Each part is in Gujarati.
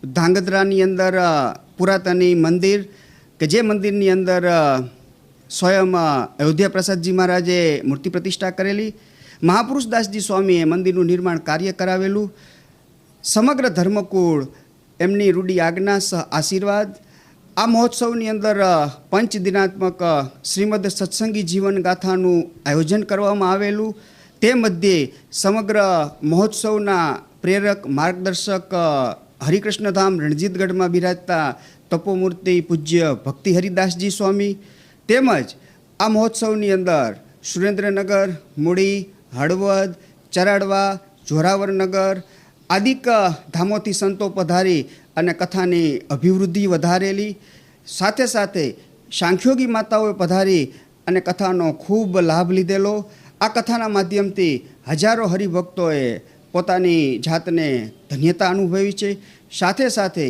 ધાંગધ્રાની અંદર પુરાતની મંદિર કે જે મંદિરની અંદર સ્વયં અયોધ્યા પ્રસાદજી મહારાજે મૂર્તિ પ્રતિષ્ઠા કરેલી, મહાપુરુષદાસજી સ્વામીએ મંદિરનું નિર્માણ કાર્ય કરાવેલું, સમગ્ર ધર્મકુળ એમની રૂડી આજ્ઞા સહ આશીર્વાદ. આ મહોત્સવની અંદર પંચદિનાત્મક શ્રીમદ સત્સંગી જીવન ગાથાનું આયોજન કરવામાં આવેલું. તે મધ્યે સમગ્ર મહોત્સવના પ્રેરક માર્ગદર્શક હરિકૃષ્ણધામ રણજીતગઢમાં બિરાજતા તપોમૂર્તિ પૂજ્ય ભક્તિ હરિદાસજી સ્વામી તેમજ આ મહોત્સવની અંદર સુરેન્દ્રનગર, મૂળી, હળવદ, ચરાડવા, જોરાવરનગર આદિક ધામોથી સંતો પધારી અને કથાની અભિવૃદ્ધિ વધારેલી. સાથે સાથે સાંખ્યોગી માતાઓએ પધારી અને કથાનો ખૂબ લાભ લીધેલો. આ કથાના માધ્યમથી હજારો હરિભક્તોએ પોતાની જાતને ધન્યતા અનુભવી છે. સાથે સાથે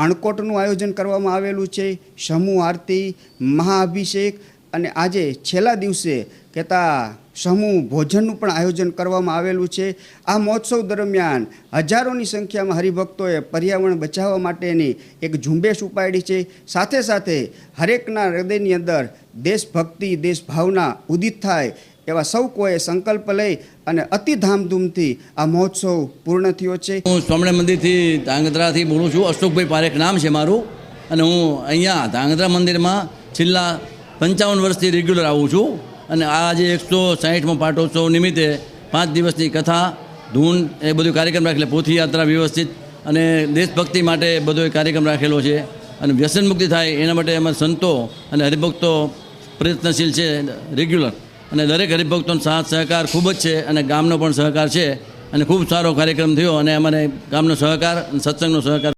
અણકોટનું આયોજન કરવામાં આવેલું છે, સમૂહ આરતી, મહાઅભિષેક અને આજે છેલ્લા દિવસે કહેતા સમૂહ ભોજનનું પણ આયોજન કરવામાં આવેલું છે. આ મહોત્સવ દરમિયાન હજારોની સંખ્યામાં હરિભક્તોએ પર્યાવરણ બચાવવા માટેની એક ઝુંબેશ ઉપાડી છે. સાથે સાથે હરેકના હૃદયની અંદર દેશભક્તિ, દેશભાવના ઉદિત થાય એવા સૌ કોઈએ સંકલ્પ લઈ અને અતિ ધામધૂમથી આ મહોત્સવ પૂર્ણ થયો છે. હું સ્વામિનારાયણ મંદિરથી ધાંગધ્રાથી બોલું છું. અશોકભાઈ પારેખ નામ છે મારું, અને હું અહીંયા ધાંગધ્રા મંદિરમાં છેલ્લા 55 વર્ષથી રેગ્યુલર આવું છું. અને આજે 160મો પાટોત્સવ નિમિત્તે 5 દિવસની કથા, ધૂન એ બધું કાર્યક્રમ રાખેલો, પોથી યાત્રા વ્યવસ્થિત અને દેશભક્તિ માટે બધો કાર્યક્રમ રાખેલો છે. અને વ્યસન મુક્તિ થાય એના માટે અમારા સંતો અને હરિભક્તો પ્રયત્નશીલ છે રેગ્યુલર, અને દરેક હરિભક્તોનો સાથ સહકાર ખૂબ જ છે, અને ગામનો પણ સહકાર છે, અને ખૂબ સારો કાર્યક્રમ થયો, અને અમારે ગામનો સહકાર અને સત્સંગનો સહકાર